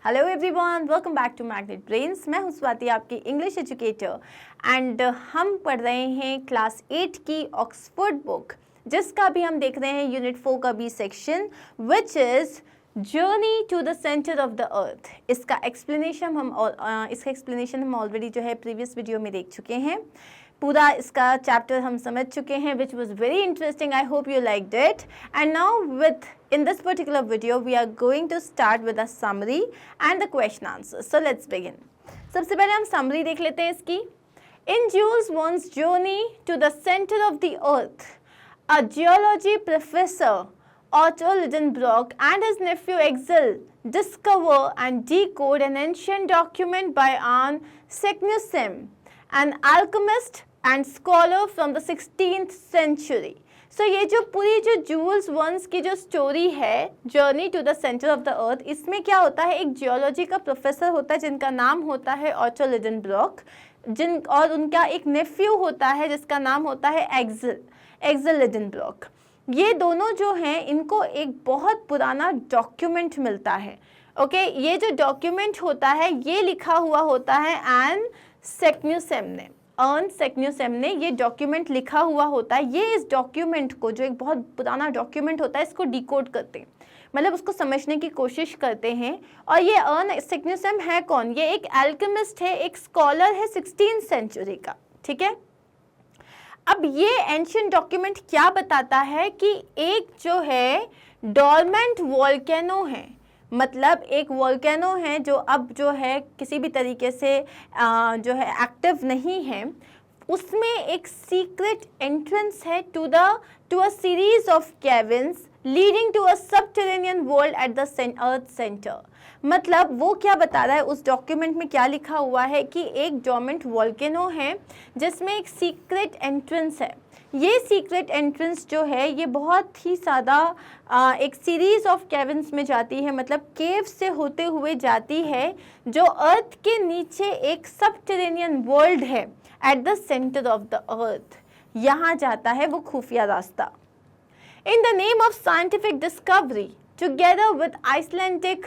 Hello everyone, welcome back to Magnet Brains. मैं हूं स्वाति, आपकी इंग्लिश एजुकेटर, एंड हम पढ़ रहे हैं क्लास 8 की ऑक्सफोर्ड बुक, जिसका भी हम देख रहे हैं यूनिट 4 का B section, which is journey to the centre of the earth. इसका एक्सप्लेनेशन हम ऑलरेडी जो है प्रीवियस वीडियो में देख चुके हैं। पूरा इसका चैप्टर हम समझ चुके हैं, which was very interesting. I hope you liked it. And now in this particular video, we are going to start with a summary and the question answers. So let's begin. सबसे पहले हम summary देख लेते हैं इसकी. In Jules Verne's journey to the center of the earth, a geology professor, Otto Lidenbrock, and his nephew Axel discover and decode an ancient document by Arne Seknussemm, an alchemist and scholar from the 16th century. So ये जो पूरी जो joules varnas की जो story है, journey to the centre of the earth, इसमें क्या होता है, एक जियोलॉजी का प्रोफेसर होता है जिनका नाम होता है ऑटो लिडेनब्रॉक, और उनका एक नेफ्यू होता है जिसका नाम होता है एक्सेल लिडेनब्रॉक। ये दोनों जो हैं, इनको एक बहुत पुराना डॉक्यूमेंट मिलता है। ओके, ये जो डॉक्यूमेंट होता है ये लिखा हुआ होता है अर्न सेक्न्यूसेम ने ये डॉक्यूमेंट लिखा हुआ होता है। ये इस डॉक्यूमेंट को, जो एक बहुत पुराना डॉक्यूमेंट होता है, इसको डिकोड करते हैं, मतलब उसको समझने की कोशिश करते हैं। और ये अर्न सेक्न्यूसेम है कौन? ये एक एल्केमिस्ट है, एक स्कॉलर है 16th सेंचुरी का। ठीक है, अब ये एंशिएंट डॉक्यूमेंट क्या बताता है कि एक जो है डोरमेंट वोल्केनो है, मतलब एक वोल्केनो है जो अब जो है किसी भी तरीके से जो है एक्टिव नहीं है, उसमें एक सीक्रेट एंट्रेंस है to a series of caverns leading to a subterranean world at the earth centre. मतलब वो क्या बता रहा है, उस डॉक्यूमेंट में क्या लिखा हुआ है कि एक डोरमेंट वोल्केनो है जिसमें एक सीक्रेट एंट्रेंस है। ये सीक्रेट एंट्रेंस जो है ये बहुत ही ज़्यादा एक सीरीज ऑफ कैविन्स में जाती है, मतलब केव से होते हुए जाती है, जो अर्थ के नीचे एक सबटेरेनियन वर्ल्ड है at the centre of the earth. यहाँ जाता है वो खुफिया रास्ता। In the name of scientific discovery, together with Icelandic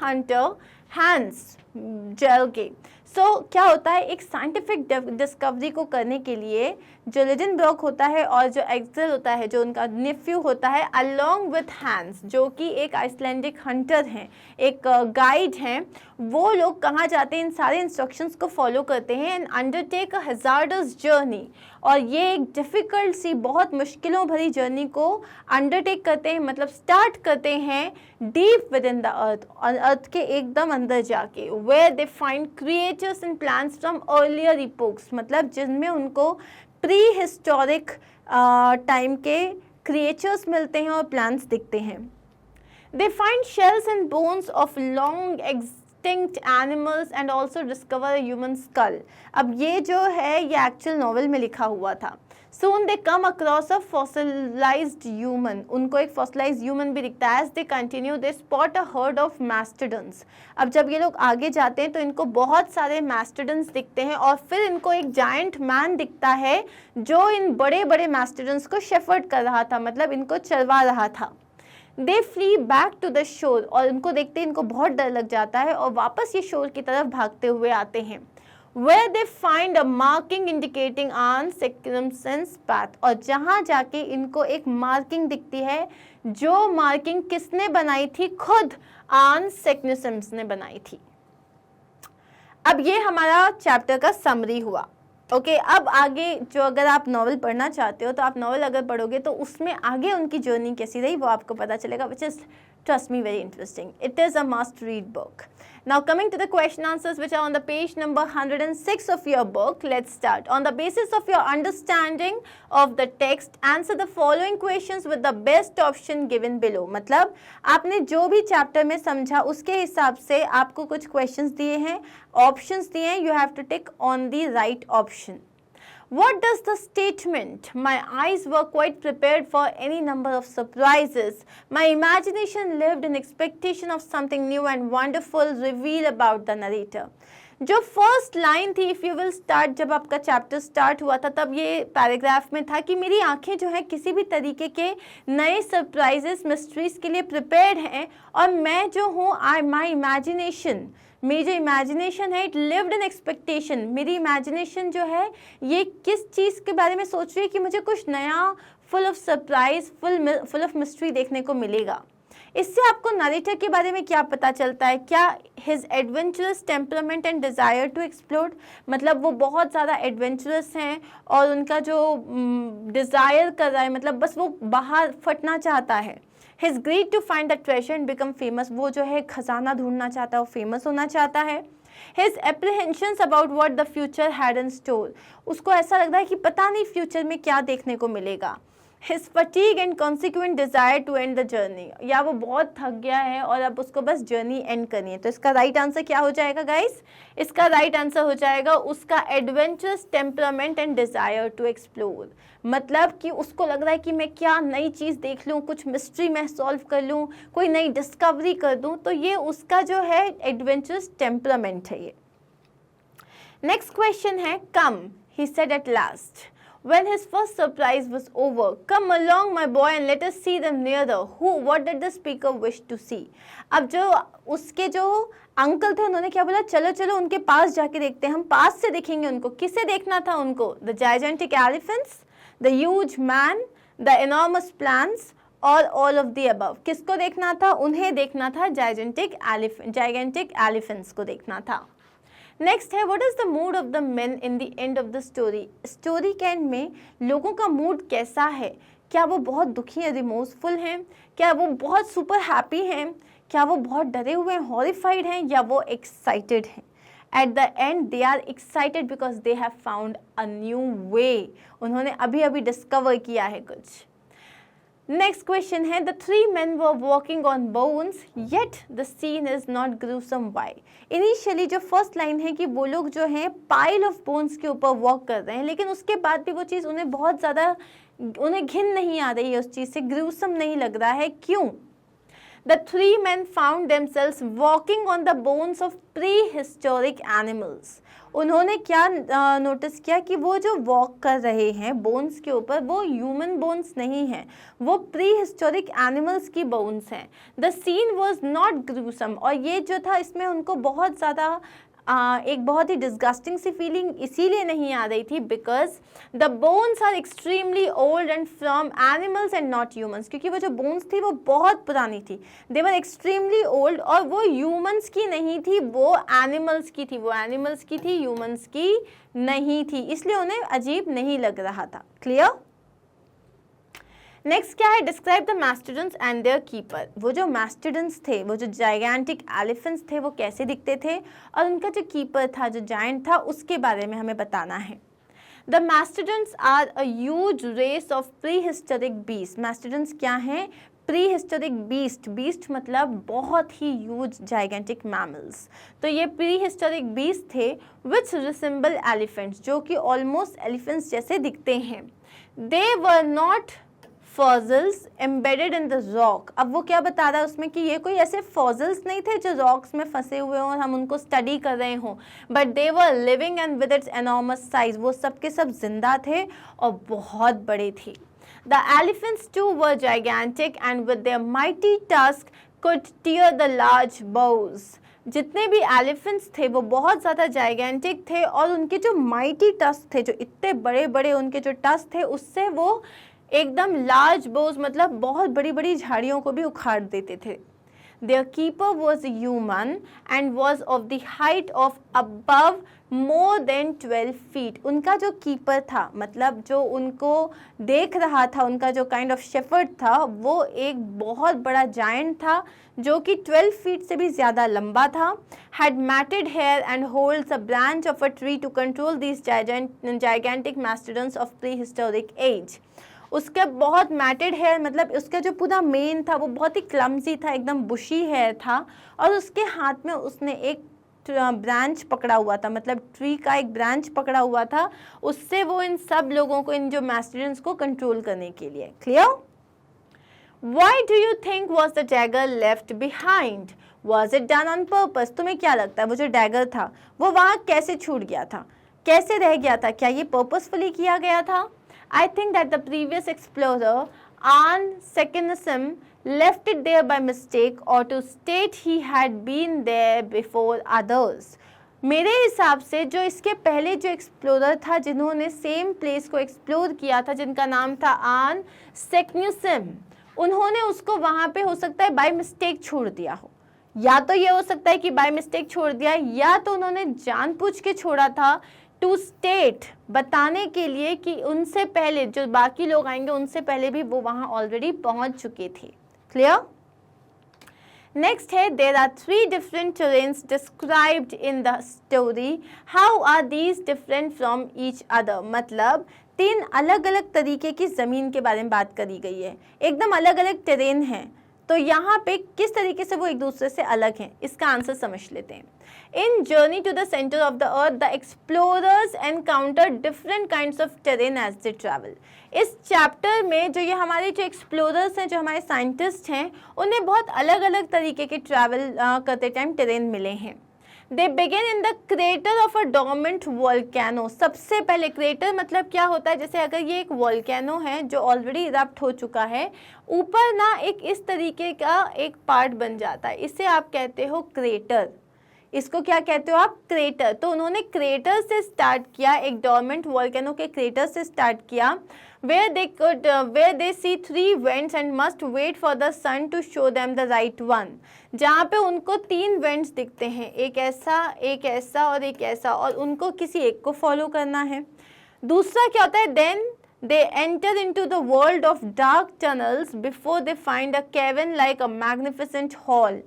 hunter Hans Bjelke. So क्या होता है, एक साइंटिफिक डिस्कवरी को करने के लिए जो लिडेनब्रॉक होता है और जो एक्सेल होता है, जो उनका नेफ्यू होता है, अलोंग विथ हैंस, जो कि एक आइसलैंडिक हंटर हैं, एक गाइड हैं, वो लोग कहाँ जाते हैं, इन सारे इंस्ट्रक्शंस को फॉलो करते हैं and undertake a hazards journey. और ये एक डिफ़िकल्ट सी, बहुत मुश्किलों भरी जर्नी को अंडरटेक करते हैं, मतलब स्टार्ट करते हैं deep with in the earth, और अर्थ के एकदम अंदर जाके, where they find creatures and plants from earlier epochs, मतलब जिनमें उनको प्री हिस्टोरिक टाइम के क्रिएचर्स मिलते हैं और प्लांट्स दिखते हैं। They find shells and bones of long extinct animals and also discover a human skull। अब ये जो है ये एक्चुअल नॉवल में लिखा हुआ था। Soon they come across a fossilized human, उनको एक fossilized human भी दिखता है। As they continue they spot a herd of mastodons। अब जब ये लोग आगे जाते हैं तो इनको बहुत सारे mastodons दिखते हैं, और फिर इनको एक giant man दिखता है जो इन बड़े बड़े mastodons को shepherd कर रहा था, मतलब इनको चरवा रहा था। They flee back to the shore, और इनको देखते इनको बहुत डर लग जाता है और वापस ये शोर की तरफ भागते हुए आते हैं। Where they find a marking indicating Arne Seknussem's path, और जहाँ जाके इनको एक मार्किंग दिखती है, जो मार्किंग किसने बनाई थी, खुद आर्न सेक्न्यूसेम ने बनाई थी। अब ये हमारा चैप्टर का समरी हुआ। ओके, अब आगे जो, अगर आप नॉवल पढ़ना चाहते हो तो आप नॉवल अगर पढ़ोगे तो उसमें आगे उनकी जर्नी कैसी रही वो आपको पता चलेगा, which is, trust me, very interesting. It is a must read book. Now coming to the question answers which are on the page number 106 of your book, let's start. On the basis of your understanding of the text, answer the following questions with the best option given below। मतलब आपने जो भी chapter में समझा उसके हिसाब से आपको कुछ क्वेश्चंस दिए हैं, ऑप्शंस दिए हैं, you have to tick on the right option। What does the statement, "My eyes were quite prepared for any number of surprises, my imagination lived in expectation of something new and wonderful," reveal about the narrator? जो first line थी, if you will start, जब आपका chapter start हुआ था तब ये paragraph में था कि मेरी आंखें जो है किसी भी तरीके के नए सरप्राइजेस, मिस्ट्रीज के लिए प्रिपेयर्ड हैं, और मैं जो हूँ माई इमेजिनेशन, मेरी जो इमेजिनेशन है इट लिव्ड इन एक्सपेक्टेशन, मेरी इमेजिनेशन जो है ये किस चीज़ के बारे में सोच रही है कि मुझे कुछ नया, full of surprise, full of mystery देखने को मिलेगा। इससे आपको नरेटर के बारे में क्या पता चलता है? क्या his adventurous temperament and desire to explore, मतलब वो बहुत ज़्यादा एडवेंचरस हैं और उनका जो डिज़ायर कर रहा है, मतलब बस वो बाहर फटना चाहता है। His greed to find the treasure and become famous, वो जो है खजाना ढूंढना चाहता है और फेमस होना चाहता है। His apprehensions about what the future had in store, उसको ऐसा लग रहा है कि पता नहीं फ्यूचर में क्या देखने को मिलेगा। His fatigue and consequent desire to end the journey, या वो बहुत थक गया है और अब उसको बस जर्नी एंड करनी है। तो इसका राइट आंसर क्या हो जाएगा गाइस? इसका राइट आंसर हो जाएगा उसका adventurous temperament and desire to explore, मतलब कि उसको लग रहा है कि मैं क्या नई चीज़ देख लूँ, कुछ मिस्ट्री मैं सॉल्व कर लूँ, कोई नई डिस्कवरी कर दूँ, तो ये उसका जो है एडवेंचरस टेम्परामेंट है ये। नेक्स्ट क्वेश्चन है, कम he said at last when his first surprise was over, come along my boy and let us see them nearer. What did the speaker wish to see? अब जो उसके जो uncle थे उन्होंने क्या बोला, चलो चलो उनके पास जाके देखते हैं, हम पास से देखेंगे उनको। किसे देखना था उनको? The gigantic elephants, the huge man, the enormous plants और all of the above। किसको देखना था? उन्हें देखना था gigantic elephants को देखना था। नेक्स्ट है, what is the mood off the main in the end of the story, story के एंड में लोगों का मूड कैसा है? क्या वो बहुत दुखी है, रिमोर्सफुल हैं? क्या वो बहुत सुपर हैप्पी हैं? क्या वो बहुत डरे हुए हैं, हॉरिफाइड हैं, या वो एक्साइटेड हैं? At the end they are excited because they have found a new way, उन्होंने अभी अभी डिस्कवर किया है कुछ। नेक्स्ट क्वेश्चन है, the three men were walking on bones yet the scene is not gruesome why. Initially जो first line है कि वो लोग जो हैं पाइल ऑफ बोन्स के ऊपर वॉक कर रहे हैं, लेकिन उसके बाद भी वो चीज़ उन्हें बहुत ज़्यादा, उन्हें घिन नहीं आ रही है उस चीज़ से, ग्रूसम नहीं लग रहा है। क्यों? The three men found themselves walking on the bones of prehistoric animals. उन्होंने क्या नोटिस किया कि वो जो वॉक कर रहे हैं बोन्स के ऊपर, वो ह्यूमन बोन्स नहीं हैं, वो प्री हिस्टोरिक एनिमल्स की बोन्स हैं। The scene was not gruesome, और ये जो था इसमें उनको बहुत ज़्यादा एक बहुत ही डिस्गस्टिंग सी फीलिंग इसीलिए नहीं आ रही थी because the bones are extremely old and from animals and not humans, क्योंकि वो जो बोन्स थी वो बहुत पुरानी थी, दे वर एक्सट्रीमली ओल्ड, और वो ह्यूमंस की नहीं थी, वो एनिमल्स की थी, वो एनिमल्स की थी, ह्यूमंस की नहीं थी, इसलिए उन्हें अजीब नहीं लग रहा था। क्लियर? नेक्स्ट क्या है, describe the mastodons and their keeper. वो जो मास्टोडन्स थे, वो जो जाइगेंटिक एलिफेंट्स थे, वो कैसे दिखते थे, और उनका जो कीपर था, जो जायंट था, उसके बारे में हमें बताना है। The mastodons are a huge race of prehistoric beast. Mastodons क्या हैं? प्री हिस्टोरिक बीस्ट, बीस्ट मतलब बहुत ही ह्यूज जाइगेंटिक मैमल्स। तो ये प्री हिस्टोरिक बीस्ट थे विच रिसेंबल एलिफेंट्स, जो कि ऑलमोस्ट एलिफेंट्स जैसे दिखते हैं। They were not fossils embedded in the rock. अब वो क्या बता रहा है उसमें कि ये कोई ऐसे फॉसिल्स नहीं थे जो रॉक्स में फंसे हुए हों और हम उनको स्टडी कर रहे हों, but they were living and with its enormous size. वो सब के सब जिंदा थे और बहुत बड़े थे। The elephants too were gigantic and with their mighty tusk could tear the large boughs. जितने भी एलिफेंट्स थे वो बहुत ज़्यादा जाइगेंटिक थे और उनके जो माइटी टस्क थे, जो इतने बड़े बड़े उनके जो टस्क थे, उससे वो एकदम लार्ज बोज मतलब बहुत बड़ी बड़ी झाड़ियों को भी उखाड़ देते थे। Their keeper was a human and was of the height of above more than 12 feet. उनका जो कीपर था, मतलब जो उनको देख रहा था, उनका जो काइंड ऑफ शेफर्ड था, वो एक बहुत बड़ा जायंट था जो कि 12 फीट से भी ज़्यादा लंबा था। Had matted hair and holds a branch of a tree to control these gigantic mastodons of prehistoric age. उसके बहुत मैटेड हेयर, मतलब उसका जो पूरा मेन था वो बहुत ही क्लमजी था, एकदम बुशी हेयर था, और उसके हाथ में उसने एक ब्रांच पकड़ा हुआ था, मतलब ट्री का एक ब्रांच पकड़ा हुआ था, उससे वो इन सब लोगों को, इन जो मैस्टोडन्स को कंट्रोल करने के लिए। Clear? Why do you think was the jagger left behind? Was it done on purpose? तुम्हें क्या लगता है वो जो डैगर था वो वहाँ कैसे छूट गया था, कैसे रह गया था, क्या ये पर्पसफुली किया गया था? I think that the previous explorer आन सेकेनिज्म left it there by mistake or to state he had been there before others. मेरे हिसाब से जो इसके पहले जो एक्सप्लोरर था जिन्होंने सेम प्लेस को एक्सप्लोर किया था, जिनका नाम था आन सेकेनिज्म, उन्होंने उसको वहाँ पे हो सकता है बाय मिस्टेक छोड़ दिया हो। या तो ये हो सकता है कि बाय मिस्टेक छोड़ दिया, या तो उन्होंने जानबूझ के छोड़ा था टू स्टेट, बताने के लिए कि उनसे पहले जो बाकी लोग आएंगे उनसे पहले भी वो वहाँ ऑलरेडी पहुँच चुके थे। क्लियर? नेक्स्ट है there are 3 different terrains described in the story, how are these different from each other? मतलब 3 अलग अलग तरीके की ज़मीन के बारे में बात करी गई है, एकदम अलग अलग टेरेन है, तो यहाँ पे किस तरीके से वो एक दूसरे से अलग हैं, इसका आंसर समझ लेते हैं। In journey to the centre of the earth the explorers encounter different kinds of terrain as they travel. इस चैप्टर में जो ये हमारे जो एक्सप्लोरर्स हैं, जो हमारे साइंटिस्ट हैं, उन्हें बहुत अलग अलग तरीके के ट्रैवल करते टाइम टेरेन मिले हैं। They begin in the crater of a dormant volcano. सबसे पहले क्रेटर मतलब क्या होता है, जैसे अगर ये एक वोल्केनो है जो ऑलरेडी इरप्ट हो चुका है, ऊपर ना एक इस तरीके का एक पार्ट बन जाता है, इसे आप कहते हो क्रेटर। इसको क्या कहते हो आप? क्रेटर। तो उन्होंने क्रेटर से स्टार्ट किया, एक डोरमेंट वोल्केनो के क्रेटर से स्टार्ट किया, where they see 3 vents and must wait for the sun to show them the right one। जहाँ पे उनको 3 वेंट्स दिखते हैं, एक ऐसा और एक ऐसा, और उनको किसी एक को फॉलो करना है। दूसरा क्या होता है, then they enter into the world of dark tunnels before they find a cavern like a magnificent hall।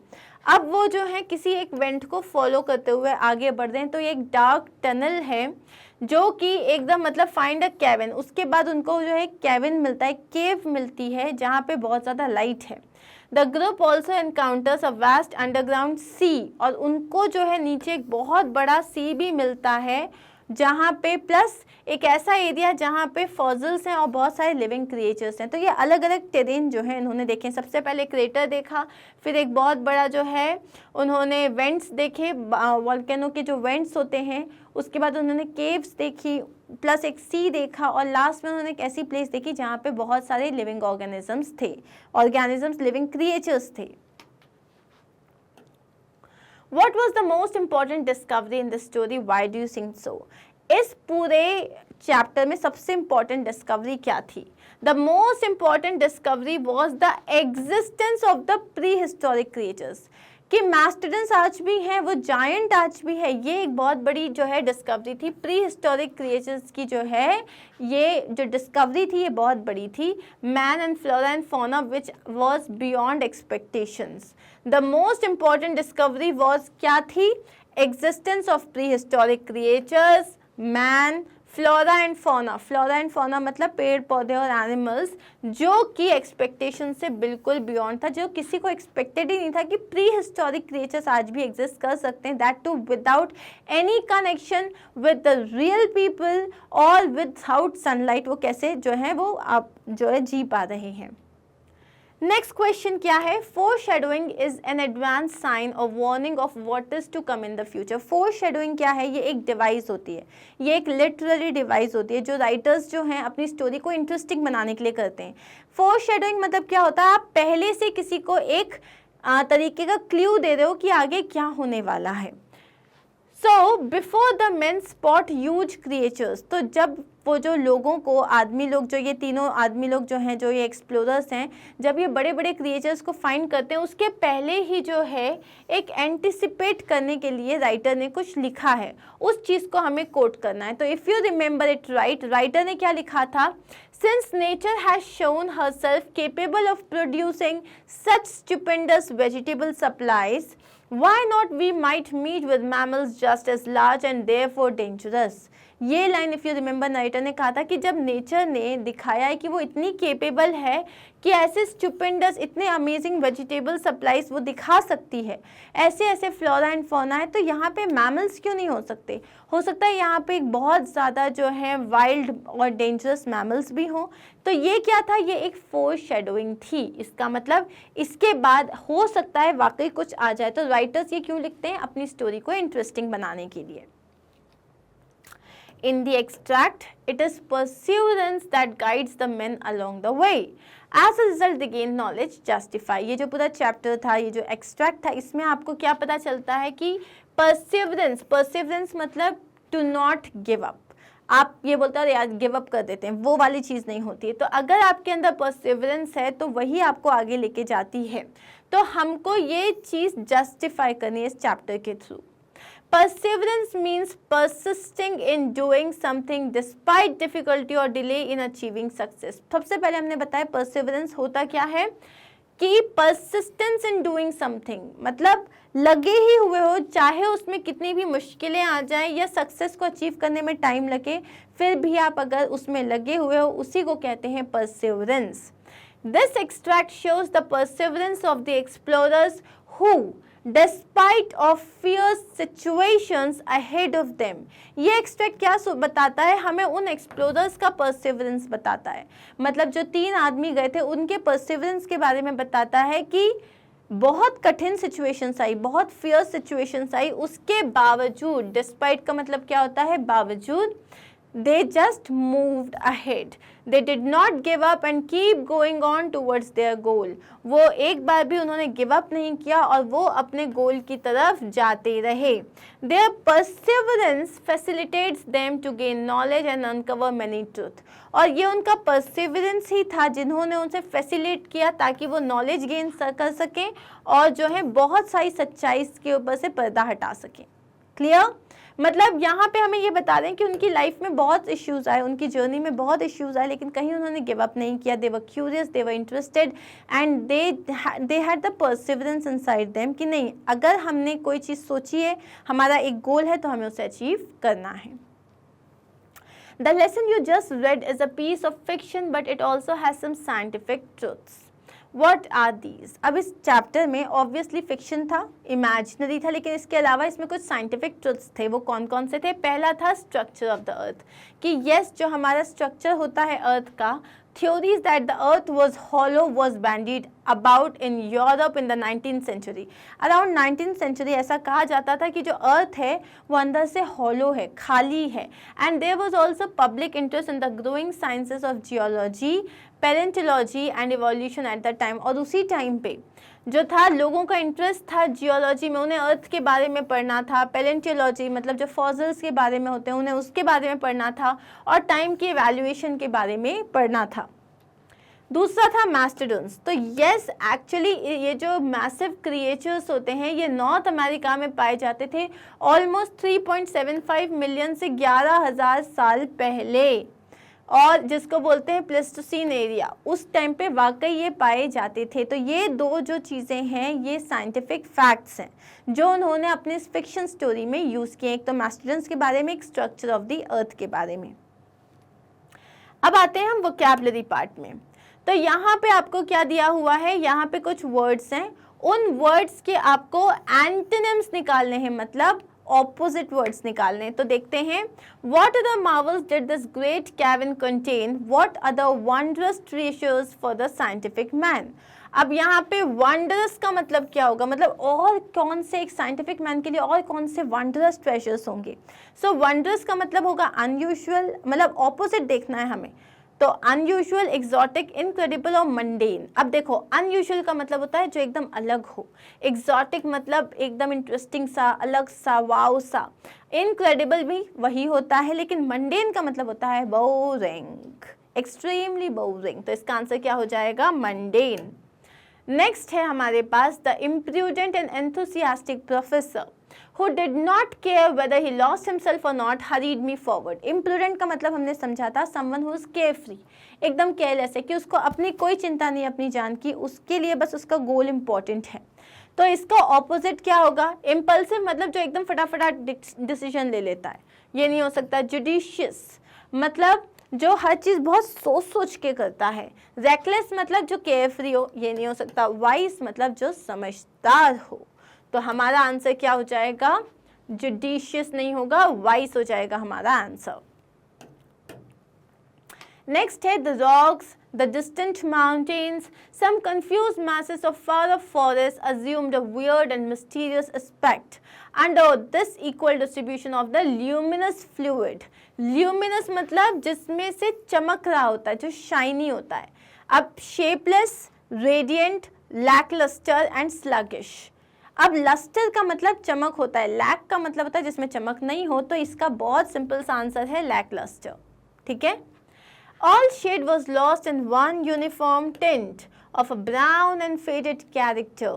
अब वो जो है किसी एक वेंट को फॉलो करते हुए आगे बढ़ रहे हैं, तो ये एक डार्क टनल है जो कि एकदम मतलब फाइंड अ कैबिन, उसके बाद उनको जो है कैबिन मिलता है, केव मिलती है जहाँ पे बहुत ज़्यादा लाइट है। The group also encounters a vast underground sea, और उनको जो है नीचे एक बहुत बड़ा सी भी मिलता है, जहाँ पे प्लस एक ऐसा एरिया जहाँ पे फॉसिल्स हैं और बहुत सारे लिविंग क्रिएचर्स हैं। तो ये अलग अलग टेरेन जो है इन्होंने देखे। सबसे पहले क्रेटर देखा, फिर एक बहुत बड़ा जो है उन्होंने वेंट्स देखे, वोल्केनो के जो वेंट्स होते हैं, उसके बाद उन्होंने केव्स देखी, प्लस एक सी देखा, और लास्ट में उन्होंने एक ऐसी प्लेस देखी जहाँ पे बहुत सारे लिविंग ऑर्गेनिजम्स थे, लिविंग क्रिएचर्स थे। What was the most important discovery in the story? Why do you think so? इस पूरे चैप्टर में सबसे इम्पॉर्टेंट डिस्कवरी क्या थी? The most important discovery was the existence of the pre historic creatures, कि मास्टोडन्स आज भी हैं, वो जायंट आज भी है। ये एक बहुत बड़ी जो है डिस्कवरी थी। प्री हिस्टोरिक क्रिएचर्स की जो है ये जो डिस्कवरी थी ये बहुत बड़ी थी। Man and flora and fauna which was beyond expectations. The most important discovery was क्या थी? Existence of pre historic creatures, man, flora and fauna. Flora and fauna मतलब पेड़ पौधे और एनिमल्स, जो कि एक्सपेक्टेशन से बिल्कुल बियॉन्ड था, जो किसी को एक्सपेक्टेड ही नहीं था कि प्री हिस्टोरिक क्रिएचर्स आज भी एग्जिस्ट कर सकते हैं, that too without any connection with the real people और विदाउट सनलाइट। वो कैसे जो है वो आप जो है जी पा रहे हैं। नेक्स्ट क्वेश्चन क्या है? Foreshadowing is an advance sign और warning of what is to come in the future. Foreshadowing क्या है? ये एक डिवाइस होती है, ये एक लिटरेरी डिवाइस होती है जो राइटर्स जो हैं अपनी स्टोरी को इंटरेस्टिंग बनाने के लिए करते हैं। फोरशैडोइंग मतलब क्या होता है? आप पहले से किसी को एक तरीके का क्ल्यू दे रहे हो कि आगे क्या होने वाला है। So before the main spot huge creatures, तो जब वो जो लोगों को, आदमी लोग, जो ये तीनों आदमी लोग जो हैं, जो ये एक्सप्लोरर्स हैं, जब ये बड़े बड़े क्रिएचर्स को फाइंड करते हैं, उसके पहले ही जो है एक एंटिसिपेट करने के लिए राइटर ने कुछ लिखा है, उस चीज़ को हमें कोट करना है। तो if you remember it right, writer ने क्या लिखा था? Since nature has shown herself capable of producing such stupendous vegetable supplies, why not we might meet with mammals just as large and therefore dangerous? ये line if you remember narrator ने कहा था कि जब नेचर ने दिखाया है कि वो इतनी केपेबल है कि ऐसे स्टुपेंडस इतने अमेजिंग वेजिटेबल सप्लाईज वो दिखा सकती है, ऐसे ऐसे फ्लोरा एंड फौना है, तो यहाँ पे मैमल्स क्यों नहीं हो सकते? हो सकता है यहाँ पे एक बहुत ज़्यादा जो है वाइल्ड और डेंजरस मैमल्स भी हों। तो ये क्या था? ये एक फोरशैडोइंग थी। इसका मतलब इसके बाद हो सकता है वाकई कुछ आ जाए। तो राइटर्स ये क्यों लिखते हैं? अपनी स्टोरी को इंटरेस्टिंग बनाने के लिए। In the extract, it is perseverance that guides the men along the way. As a result, they gain knowledge, justify. ये जो पूरा चैप्टर था, ये जो एक्सट्रैक्ट था, इसमें आपको क्या पता चलता है कि perseverance, perseverance मतलब to not give up. आप ये बोलते हैं यार गिव अप कर देते हैं, वो वाली चीज़ नहीं होती है। तो अगर आपके अंदर परसिवरेंस है तो वही आपको आगे लेके जाती है। तो हमको ये चीज़ जस्टिफाई करनी है इस चैप्टर के through. Perseverance means persisting in doing something despite difficulty or delay in achieving success. सबसे पहले हमने बताया perseverance होता क्या है कि persistence in doing something, मतलब लगे ही हुए हो, चाहे उसमें कितनी भी मुश्किलें आ जाएं या सक्सेस को अचीव करने में टाइम लगे, फिर भी आप अगर उसमें लगे हुए हो, उसी को कहते हैं perseverance. This extract shows the perseverance of the explorers who Despite of fierce situations ahead of them. ये एक्सट्रैक्ट क्या बताता है? हमें उन एक्सप्लोरर्स का परसिवरेंस बताता है। मतलब जो 3 आदमी गए थे उनके परसिवरेंस के बारे में बताता है कि बहुत कठिन सिचुएशंस आई, बहुत फियर्स सिचुएशंस आई, उसके बावजूद, डिस्पाइट का मतलब क्या होता है? बावजूद, they just moved ahead. They did not give up and keep going on towards their goal. वो एक बार भी उन्होंने गिव अप नहीं किया और वो अपने गोल की तरफ जाते रहे. Their perseverance facilitates them to gain knowledge and uncover many truth. और ये उनका perseverance ही था जिन्होंने उनसे फैसिलिटेट किया ताकि वो नॉलेज गेन कर सकें और जो है बहुत सारी सच्चाई के ऊपर से पर्दा हटा सकें. क्लियर? मतलब यहाँ पे हमें ये बता दें कि उनकी लाइफ में बहुत इश्यूज आए, उनकी जर्नी में बहुत इश्यूज आए, लेकिन कहीं उन्होंने गिव अप नहीं किया. They were curious, they were interested and they had the perseverance inside them कि नहीं, अगर हमने कोई चीज़ सोची है, हमारा एक गोल है, तो हमें उसे अचीव करना है. The lesson you just read is a piece of fiction, but it also has some scientific truths. What are these? अब इस चैप्टर में ऑब्वियसली फिक्शन था, इमेजिनरी था, लेकिन इसके अलावा इसमें कुछ साइंटिफिक ट्रुथ्स थे. वो कौन कौन से थे? पहला था स्ट्रक्चर ऑफ द अर्थ, कि यस जो हमारा स्ट्रक्चर होता है अर्थ का, theories that the earth was hollow was bandied about in Europe in the 19th century. Around 19th century ऐसा कहा जाता था कि जो अर्थ है वो अंदर से hollow है, खाली है. And there was also public interest in the growing sciences of geology, paleontology and evolution at that time. और उसी टाइम पे जो था लोगों का इंटरेस्ट था जियोलॉजी में, उन्हें अर्थ के बारे में पढ़ना था. पैलेंटियोलॉजी मतलब जो फॉसिल्स के बारे में होते हैं उन्हें उसके बारे में पढ़ना था, और टाइम की इवैल्यूएशन के बारे में पढ़ना था. दूसरा था मैस्टोडोन्स. तो यस एक्चुअली ये जो मैसिव क्रिएचर्स होते हैं ये नॉर्थ अमेरिका में पाए जाते थे ऑलमोस्ट 3.75 मिलियन से 11,000 साल पहले, और जिसको बोलते हैं प्लेस्टोसीन एरिया, उस टाइम पे वाकई ये पाए जाते थे. तो ये दो जो चीज़ें हैं ये साइंटिफिक फैक्ट्स हैं जो उन्होंने अपनी फिक्शन स्टोरी में यूज़ किए. एक तो मैस्टोडोन्स के बारे में, एक स्ट्रक्चर ऑफ द अर्थ के बारे में. अब आते हैं हम वोकैबुलरी पार्ट में. तो यहाँ पे आपको क्या दिया हुआ है? यहाँ पे कुछ वर्ड्स हैं, उन वर्ड्स के आपको एंटोनिम्स निकालने हैं, मतलब ऑपोजिट वर्ड्स निकालने. तो देखते हैं. What other marvels did this great cavern contain? What other wondrous treasures for the scientific man? अब यहाँ पे wondrous का मतलब क्या होगा? मतलब और कौन से एक साइंटिफिक मैन के लिए और कौन से wondrous treasures होंगे? So wondrous का मतलब होगा unusual, मतलब ऑपोजिट देखना है हमें. तो अनयूजुअल, एग्जॉटिक, इनक्रेडिबल और मंडेन. अब देखो अनयूजुअल का मतलब होता है जो एकदम अलग हो, एग्जॉटिक मतलब एकदम इंटरेस्टिंग सा, अलग सा, वाव सा. इनक्रेडिबल भी वही होता है, लेकिन मंडेन का मतलब होता है बोरिंग, एक्सट्रीमली बोरिंग. तो इसका आंसर क्या हो जाएगा? मंडेन. नेक्स्ट है हमारे पास the imprudent and enthusiastic professor who did not care whether he lost himself or not hurried me forward. Imprudent का मतलब हमने समझा था someone who is carefree, एकदम केयरलेस है कि उसको अपनी कोई चिंता नहीं अपनी जान की, उसके लिए बस उसका गोल इम्पोर्टेंट है. तो इसका ऑपोजिट क्या होगा? इम्पल्सिव मतलब जो एकदम फटाफट डिसीजन ले लेता है, ये नहीं हो सकता। जुडिशियस मतलब जो हर चीज़ बहुत सोच सोच के करता है। रेकलेस मतलब जो केयरफ्री हो, ये नहीं हो सकता। वाइस मतलब जो समझदार हो। तो हमारा आंसर क्या हो जाएगा? जुडिशियस नहीं होगा, वाइस हो जाएगा हमारा आंसर। नेक्स्ट है the rocks, the distant mountains, some confused masses of far-off forests assumed a weird and mysterious aspect under this equal distribution of the luminous fluid. Luminous मतलब जिसमें से चमक रहा होता है, जो शाइनी होता है। अब shapeless, radiant, lackluster and sluggish. अब लस्टर का मतलब चमक होता है, लैक का मतलब होता है जिसमें चमक नहीं हो, तो इसका बहुत सिंपल सा आंसर है लैकलस्टर। ठीक है। All shade was lost in one uniform tint of a brown and faded character.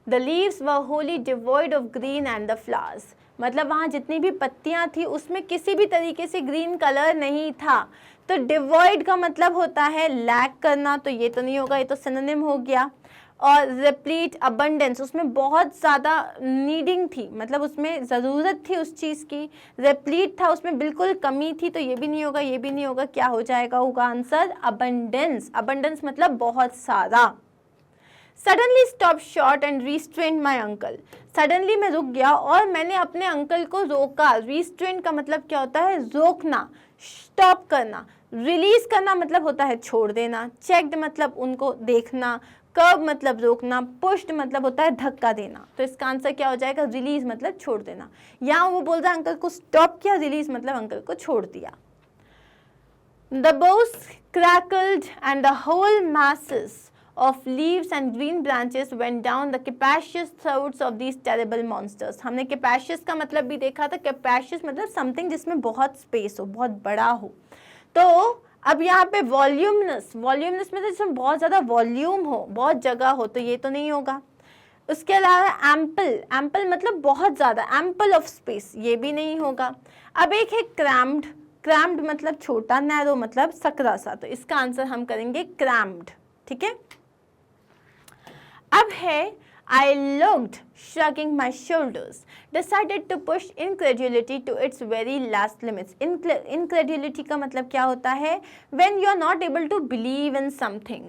The leaves were wholly devoid of green and the flowers. मतलब वहाँ जितनी भी पत्तियाँ थी उसमें किसी भी तरीके से ग्रीन कलर नहीं था। तो डिवॉइड का मतलब होता है लैक करना, तो ये तो नहीं होगा, ये तो सिनोनिम हो गया। और रिप्लीट, अबंडेंस, उसमें बहुत ज़्यादा नीडिंग थी, मतलब उसमें ज़रूरत थी उस चीज़ की। रिप्लीट था, उसमें बिल्कुल कमी थी, तो ये भी नहीं होगा, ये भी नहीं होगा। क्या हो जाएगा? होगा आंसर अबंडेंस। अबंडेंस मतलब बहुत सारा। Suddenly stop short and restrain my uncle. Suddenly मैं रुक गया और मैंने अपने अंकल को रोका। रिस्ट्रेन का मतलब क्या होता है? रोकना, स्टॉप करना। रिलीज करना मतलब होता है छोड़ देना। चेक्ड मतलब उनको देखना। कर्व मतलब रोकना। पुश्ड मतलब होता है धक्का देना। तो इसका आंसर क्या हो जाएगा? रिलीज मतलब छोड़ देना। यहाँ वो बोल रहा है अंकल को स्टॉप किया, रिलीज मतलब अंकल को छोड़ दिया। The boughs crackled and the whole masses of leaves and green branches went down the capacious throats of these terrible monsters. हमने capacious का मतलब भी देखा था। capacious मतलब something जिसमें बहुत space हो, बहुत बड़ा हो। तो अब यहाँ पे वॉल्यूमनस, वॉल्यूमनस मतलब जिसमें बहुत ज़्यादा वॉल्यूम हो, बहुत जगह हो, तो ये तो नहीं होगा। उसके अलावा एम्पल, एम्पल मतलब बहुत ज़्यादा, एम्पल ऑफ स्पेस, ये भी नहीं होगा। अब एक है क्रैम्ड, क्रैम्ड मतलब छोटा, नैरो मतलब सकरा सा, तो इसका आंसर हम करेंगे क्रैम्ड। ठीक है। अब है I looked, shrugging my shoulders, decided to push incredulity to its very last limits. Incredulity का मतलब क्या होता है? When you are not able to believe in something.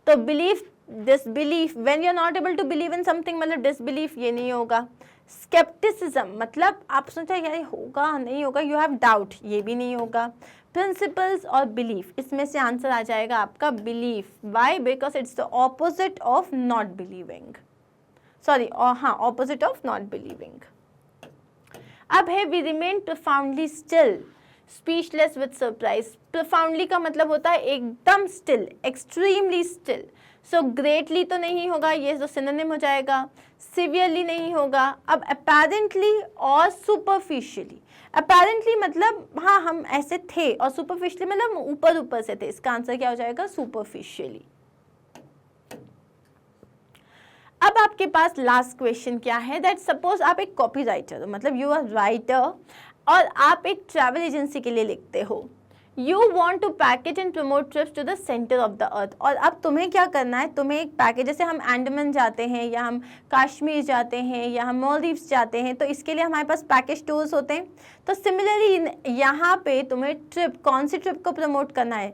तो belief, disbelief. When you are not able to believe in something मतलब disbelief, ये नहीं होगा। Skepticism मतलब आप सोचते हैं यार होगा नहीं होगा, you have doubt, ये भी नहीं होगा। Principles और belief, इसमें से आंसर आ जाएगा आपका belief. Why? Because it's the opposite of not believing. Sorry, हाँ, ऑपोजिट ऑफ नॉट बिलीविंग। अब है we remain profoundly still, speechless with surprise. Profoundly का मतलब होता है एकदम still, extremely still. So greatly तो नहीं होगा, ये तो सिनोनिम हो जाएगा। सिवियरली नहीं होगा। अब अपेरेंटली और सुपरफिशियली। अपेरेंटली मतलब हाँ हम ऐसे थे, और सुपरफिशियली मतलब ऊपर ऊपर से थे। इसका आंसर क्या हो जाएगा? सुपरफिशियली। अब आपके पास लास्ट क्वेश्चन क्या है? दैट सपोज आप एक कॉपी राइटर हो, मतलब यू आर राइटर और आप एक ट्रैवल एजेंसी के लिए लिखते हो। You want to package and promote trips to the centre of the earth. और अब तुम्हें क्या करना है? तुम्हें एक पैकेज, जैसे हम अंडमान जाते हैं या हम कश्मीर जाते हैं या हम मालदीव्स जाते हैं, तो इसके लिए हमारे पास पैकेज टूर्स होते हैं। तो सिमिलरली यहाँ पे तुम्हें ट्रिप, कौन सी ट्रिप को प्रमोट करना है?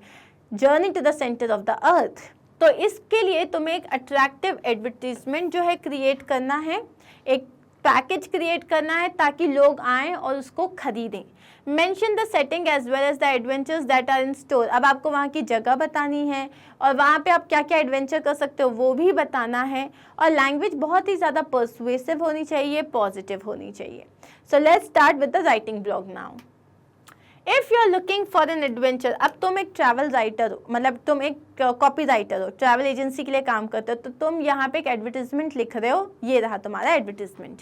Journey to the centre of the earth. तो इसके लिए तुम्हें एक अट्रैक्टिव एडवर्टीजमेंट जो है क्रिएट करना है, एक पैकेज क्रिएट करना है ताकि लोग आएँ और उसको खरीदें। Mention the setting as well as the adventures that are in store. अब आपको वहाँ की जगह बतानी है और वहाँ पे आप क्या क्या एडवेंचर कर सकते हो वो भी बताना है। और लैंग्वेज बहुत ही ज़्यादा पर्सुएसिव होनी चाहिए, पॉजिटिव होनी चाहिए। So let's start with the writing blog now. If you are looking for an adventure, अब तुम एक ट्रैवल राइटर हो, मतलब तुम एक कॉपी राइटर हो, ट्रैवल एजेंसी के लिए काम करते हो, तो तुम यहाँ पे एक एडवर्टीजमेंट लिख रहे हो। ये रहा तुम्हारा advertisement.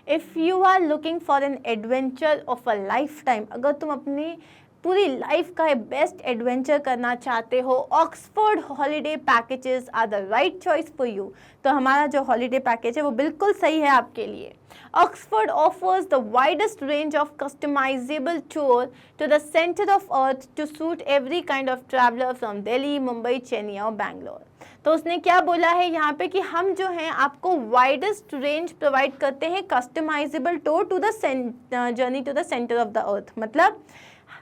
If you are looking for an adventure of a lifetime, अगर तुम अपनी पूरी लाइफ का बेस्ट एडवेंचर करना चाहते हो, Oxford holiday packages are the right choice for you. तो हमारा जो हॉलीडे पैकेज है वो बिल्कुल सही है आपके लिए। Oxford offers the widest range of customizable tour to the center of earth to suit every kind of traveler from Delhi, Mumbai, Chennai और Bangalore। तो उसने क्या बोला है यहाँ पे कि हम जो हैं आपको वाइडेस्ट रेंज प्रोवाइड करते हैं customisable tour to the journey to the centre of the earth. मतलब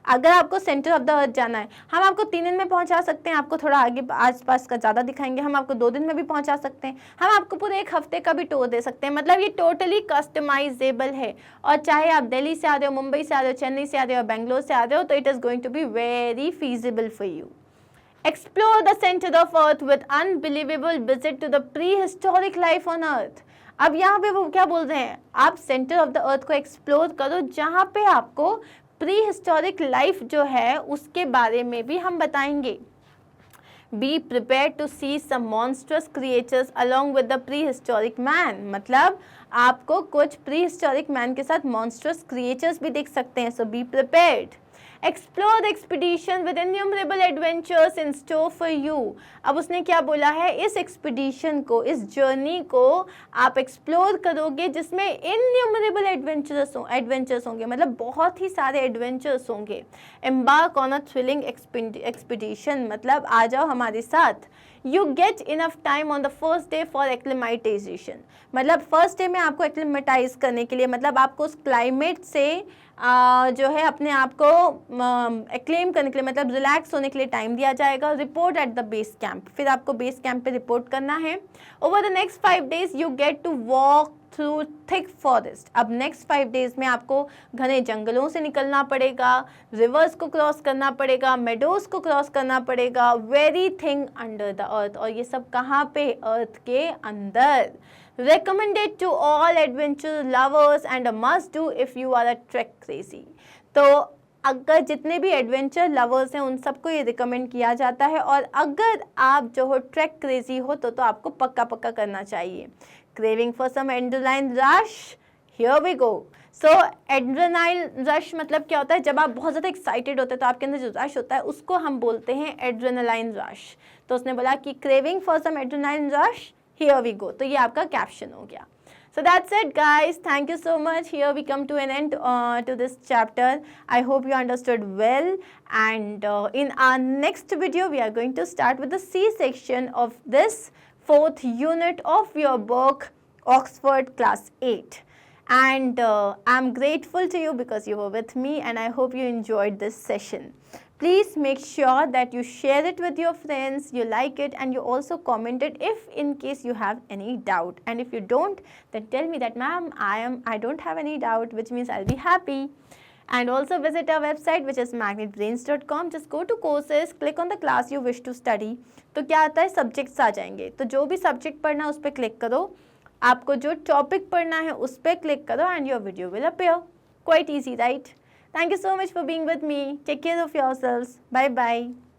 अगर आपको सेंटर ऑफ द अर्थ जाना है, हम आपको 3 दिन में पहुंचा सकते हैं, आपको थोड़ा आगे आसपास का ज़्यादा दिखाएंगे, हम आपको 2 दिन में भी पहुंचा सकते हैं, हम आपको पूरे 1 हफ्ते का भी टूर दे सकते हैं। मतलब ये टोटली कस्टमाइजेबल है। और चाहे आप दिल्ली से आ रहे हो, मुंबई से आ रहे हो, चेन्नई से आ रहे हो, बेंगलोर से आ रहे हो, तो it is going to be very feasible for you. Explore the center of earth with unbelievable visit to the prehistoric life on earth। अब यहाँ पे वो क्या बोल रहे हैं, आप सेंटर ऑफ द अर्थ को एक्सप्लोर करो जहाँ पे आपको प्री हिस्टोरिक लाइफ जो है उसके बारे में भी हम बताएंगे। Be prepared to see some monstrous creatures along with the prehistoric man। मतलब आपको कुछ prehistoric man के साथ monstrous creatures भी देख सकते हैं। So be prepared। Explore the expedition with innumerable adventures in store for you। अब उसने क्या बोला है, इस एक्सपीडिशन को, इस जर्नी को आप एक्सप्लोर करोगे जिसमें इनन्यूमरेबल एडवेंचर्स होंगे, मतलब बहुत ही सारे एडवेंचर्स होंगे। Embark on a thrilling expedition, मतलब आ जाओ हमारे साथ। You get enough time on the first day for acclimatisation. मतलब फर्स्ट डे में आपको एक्लिमेटाइज करने के लिए, मतलब आपको उस क्लाइमेट से जो है अपने आप को एक्लेम करने के लिए, मतलब रिलैक्स होने के लिए टाइम दिया जाएगा। Report at the base camp, फिर आपको बेस कैंप पे रिपोर्ट करना है। Over the next 5 days you get to walk through thick forest. अब नेक्स्ट 5 days में आपको घने जंगलों से निकलना पड़ेगा, रिवर्स को क्रॉस करना पड़ेगा, मेडोज को क्रॉस करना पड़ेगा, very thing under the earth. और ये सब कहाँ पे, अर्थ के अंदर। Recommended to all adventure lovers and a must do if you are a trek crazy। तो अगर जितने भी एडवेंचर लवर्स हैं उन सबको ये रिकमेंड किया जाता है, और अगर आप जो हो ट्रैक क्रेजी हो तो आपको पक्का करना चाहिए। Craving for some adrenaline rush, here we go. So adrenaline rush मतलब क्या होता है, जब आप बहुत ज़्यादा एक्साइटेड होते हैं तो आपके अंदर जो रश होता है उसको हम बोलते हैं एड्रेनालाइन रश। तो उसने बोला कि craving for some adrenaline rush, here we go। तो ये आपका कैप्शन हो गया। So that's it guys, thank you so much। Here we come to an end to this chapter। I hope you understood well, and in our next video we are going to start with the C section of this 4th unit of your book Oxford Class 8। And I'm grateful to you because you were with me, and I hope you enjoyed this session। Please make sure that you share it with your friends, you like it, and you also comment it if in case you have any doubt। And if you don't, then tell me that ma'am I don't have any doubt, which means I'll be happy। And also visit our website which is magnetbrains.com। just go to courses, click on the class you wish to study। तो क्या आता है, subjects आ जाएंगे, तो जो भी subject पढ़ना है उस पर क्लिक करो, आपको जो टॉपिक पढ़ना है उस पर क्लिक करो, and your video will appear। Quite easy, right? Thank you so much for being with me। Take care of yourselves। Bye bye।